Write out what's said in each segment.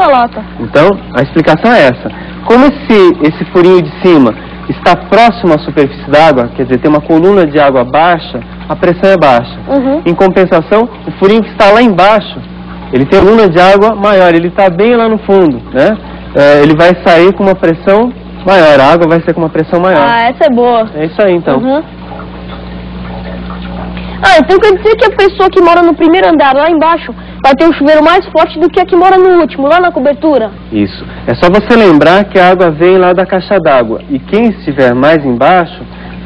essa lata. Então, a explicação é essa. Como esse furinho de cima está próximo à superfície d'água, quer dizer, tem uma coluna de água baixa, a pressão é baixa. Em compensação, o furinho que está lá embaixo, ele tem uma coluna de água maior, ele está bem lá no fundo, né? Ele vai sair com uma pressão maior, a água vai ser com uma pressão maior. Ah, essa é boa. É isso aí, então. Ah, então quer dizer que a pessoa que mora no primeiro andar, lá embaixo, vai ter um chuveiro mais forte do que a que mora no último, lá na cobertura? Isso. É só você lembrar que a água vem lá da caixa d'água. E quem estiver mais embaixo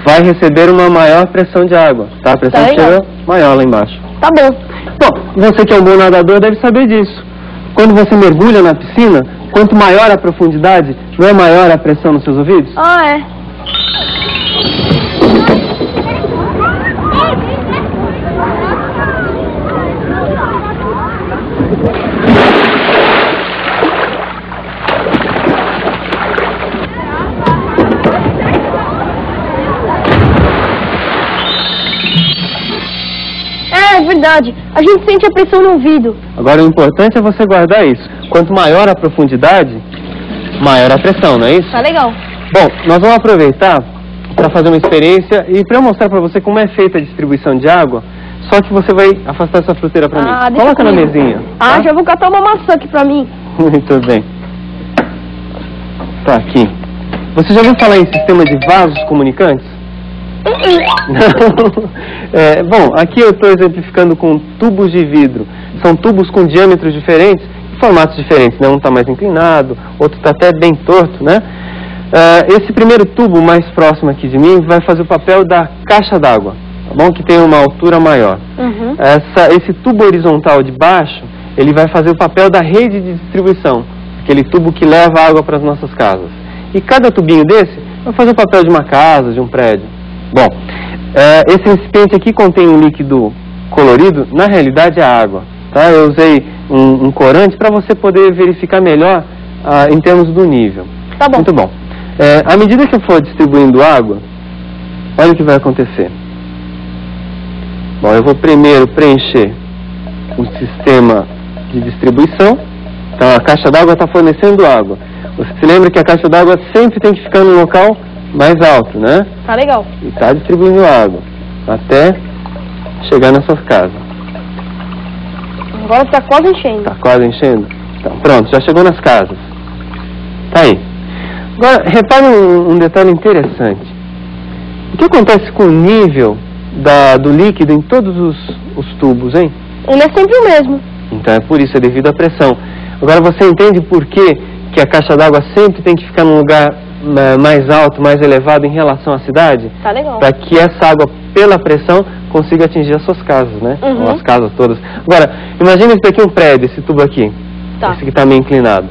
vai receber uma maior pressão de água, tá? A pressão chega maior lá embaixo. Tá bom. Bom, você que é um bom nadador deve saber disso. Quando você mergulha na piscina, quanto maior a profundidade, não é maior a pressão nos seus ouvidos? Ah, é. É verdade, a gente sente a pressão no ouvido. Agora o importante é você guardar isso. Quanto maior a profundidade, maior a pressão, não é isso? Tá legal. Bom, nós vamos aproveitar para fazer uma experiência e para eu mostrar para você como é feita a distribuição de água, só que você vai afastar essa fruteira para mim. Coloca na mesinha. Ah, tá? Já vou catar uma maçã aqui para mim. Muito bem. Tá aqui. Você já ouviu falar em sistema de vasos comunicantes? Bom, aqui eu estou exemplificando com tubos de vidro. São tubos com diâmetros diferentes, formatos diferentes, né? Um está mais inclinado, outro está até bem torto, né? Esse primeiro tubo mais próximo aqui de mim vai fazer o papel da caixa d'água, tá bom? Que tem uma altura maior. Esse tubo horizontal de baixo, ele vai fazer o papel da rede de distribuição, aquele tubo que leva água para as nossas casas. E cada tubinho desse vai fazer o papel de uma casa, de um prédio. Bom, esse recipiente aqui contém um líquido colorido, na realidade é água, tá? Eu usei um corante para você poder verificar melhor em termos do nível. Tá bom. Muito bom. À medida que eu for distribuindo água, olha o que vai acontecer. Bom, eu vou primeiro preencher o sistema de distribuição. Então a caixa d'água está fornecendo água. Você se lembra que a caixa d'água sempre tem que ficar no local mais alto, né? Tá legal. E está distribuindo água até chegar nas suas casas. Agora está quase enchendo. Está quase enchendo? Então, pronto, já chegou nas casas. Tá aí. Agora, repare um detalhe interessante. O que acontece com o nível do líquido em todos os tubos, hein? Ele é sempre o mesmo. Então é por isso, é devido à pressão. Agora você entende por que a caixa d'água sempre tem que ficar num lugar mais alto, mais elevado em relação à cidade? Tá legal. Para que essa água, pela pressão, consiga atingir as suas casas, né? Ou as casas todas. Agora, imagina esse daqui um prédio, esse tubo aqui. Tá. Esse que está meio inclinado.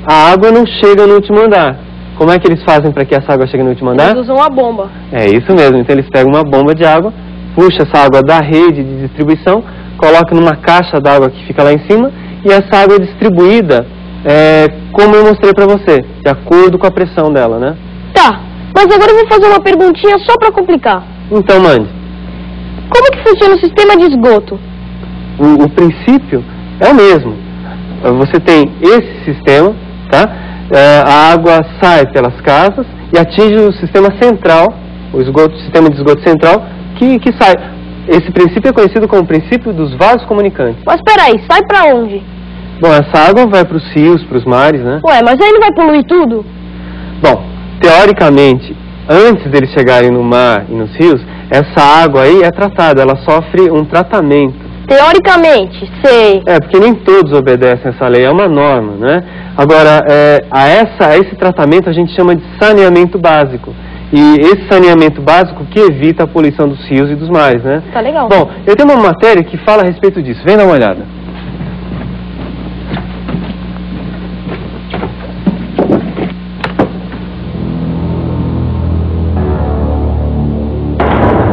A água não chega no último andar. Como é que eles fazem para que essa água chegue no último andar? Eles usam uma bomba. É isso mesmo. Então eles pegam uma bomba de água, puxa essa água da rede de distribuição, coloca numa caixa d'água que fica lá em cima, e essa água é distribuída como eu mostrei para você, de acordo com a pressão dela, né? Tá, mas agora eu vou fazer uma perguntinha só para complicar. Então, mande. Como que funciona o sistema de esgoto? O princípio é o mesmo. Você tem esse sistema, tá? A água sai pelas casas e atinge o sistema central, o sistema de esgoto central, que sai. Esse princípio é conhecido como o princípio dos vasos comunicantes. Mas peraí, sai pra onde? Bom, essa água vai para os rios, para os mares, né? Ué, mas aí não vai poluir tudo? Bom, teoricamente, antes deles chegarem no mar e nos rios, essa água aí é tratada, ela sofre um tratamento. Teoricamente, sei. Porque nem todos obedecem essa lei, é uma norma, né? Agora, a esse tratamento a gente chama de saneamento básico. E esse saneamento básico que evita a poluição dos rios e dos mares, né? Tá legal. Bom, eu tenho uma matéria que fala a respeito disso. Vem dar uma olhada.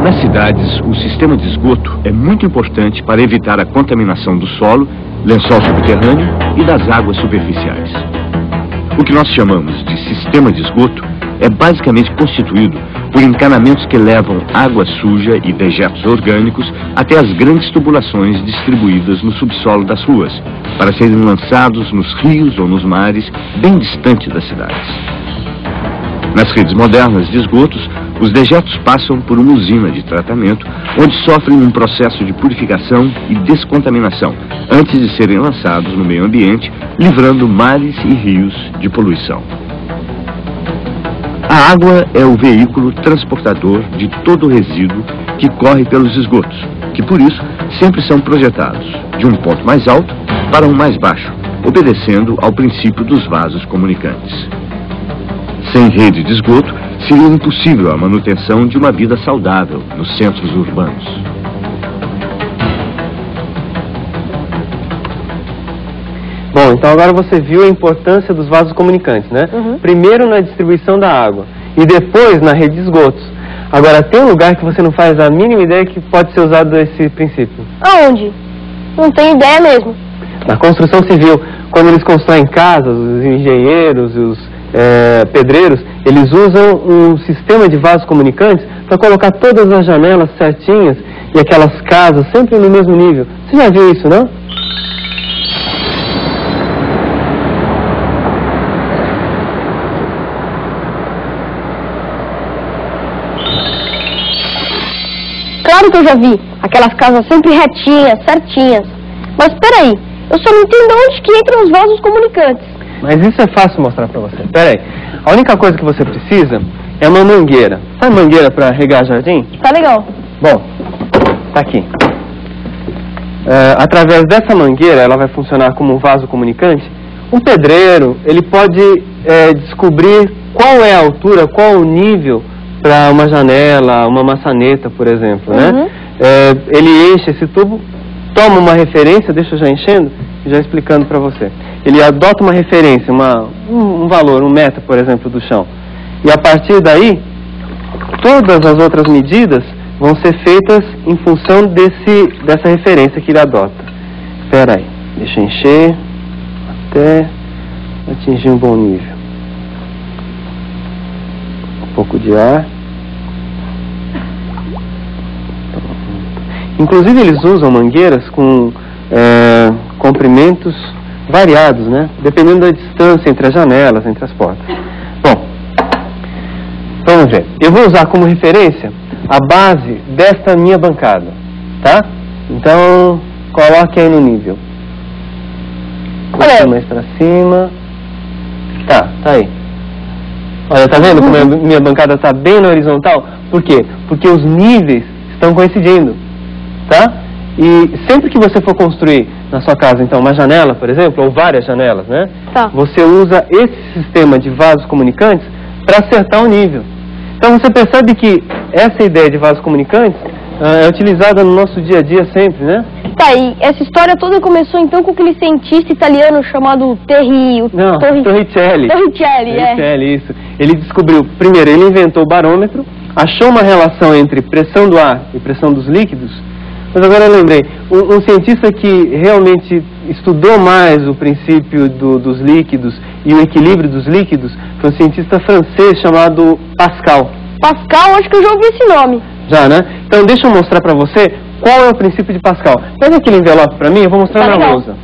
Nas cidades, o sistema de esgoto é muito importante para evitar a contaminação do solo, lençol subterrâneo e das águas superficiais. O que nós chamamos de sistema de esgoto é basicamente constituído por encanamentos que levam água suja e dejetos orgânicos até as grandes tubulações distribuídas no subsolo das ruas, para serem lançados nos rios ou nos mares, bem distante das cidades. Nas redes modernas de esgotos, os dejetos passam por uma usina de tratamento, onde sofrem um processo de purificação e descontaminação, antes de serem lançados no meio ambiente, livrando mares e rios de poluição. A água é o veículo transportador de todo o resíduo que corre pelos esgotos, que por isso sempre são projetados de um ponto mais alto para um mais baixo, obedecendo ao princípio dos vasos comunicantes. Sem rede de esgoto, seria impossível a manutenção de uma vida saudável nos centros urbanos. Bom, então agora você viu a importância dos vasos comunicantes, né? Primeiro na distribuição da água e depois na rede de esgotos. Agora, tem um lugar que você não faz a mínima ideia que pode ser usado esse princípio? Aonde? Não tenho ideia mesmo. Na construção civil, quando eles constroem casas, os engenheiros e os pedreiros, eles usam um sistema de vasos comunicantes para colocar todas as janelas certinhas e aquelas casas sempre no mesmo nível. Você já viu isso, não? Claro que eu já vi. Aquelas casas sempre retinhas, certinhas. Mas peraí, eu só não entendo onde que entram os vasos comunicantes. Mas isso é fácil mostrar para você. Pera aí. A única coisa que você precisa é uma mangueira. Sabe mangueira para regar jardim? Tá legal. Bom, tá aqui. Através dessa mangueira, ela vai funcionar como um vaso comunicante. Um pedreiro, ele pode descobrir qual é a altura, qual o nível para uma janela, uma maçaneta, por exemplo, né? Ele enche esse tubo, toma uma referência, deixa eu já enchendo, já explicando para você. Ele adota uma referência, um valor, 1 metro, por exemplo, do chão. E a partir daí, todas as outras medidas vão ser feitas em função dessa referência que ele adota. Espera aí, deixa eu encher até atingir um bom nível. Um pouco de ar. Inclusive eles usam mangueiras com comprimentos variados, né? Dependendo da distância entre as janelas, entre as portas. Bom, vamos ver. Eu vou usar como referência a base desta minha bancada, tá? Então, coloque aí no nível. Olha mais para cima. Tá aí. Olha, tá vendo como a minha bancada está bem na horizontal? Por quê? Porque os níveis estão coincidindo, tá? E sempre que você for construir na sua casa, então, uma janela, por exemplo, ou várias janelas, né? Tá. Você usa esse sistema de vasos comunicantes para acertar o nível. Então você percebe que essa ideia de vasos comunicantes é utilizada no nosso dia a dia sempre, né? Tá, e essa história toda começou então com aquele cientista italiano chamado Torricelli. Torricelli, isso. Ele descobriu, primeiro, ele inventou o barômetro, achou uma relação entre pressão do ar e pressão dos líquidos. Mas agora eu lembrei, um cientista que realmente estudou mais o princípio dos líquidos e o equilíbrio dos líquidos foi um cientista francês chamado Pascal. Pascal, acho que eu já ouvi esse nome. Já, né? Então deixa eu mostrar para você qual é o princípio de Pascal. Pega aquele envelope para mim, eu vou mostrar na lousa.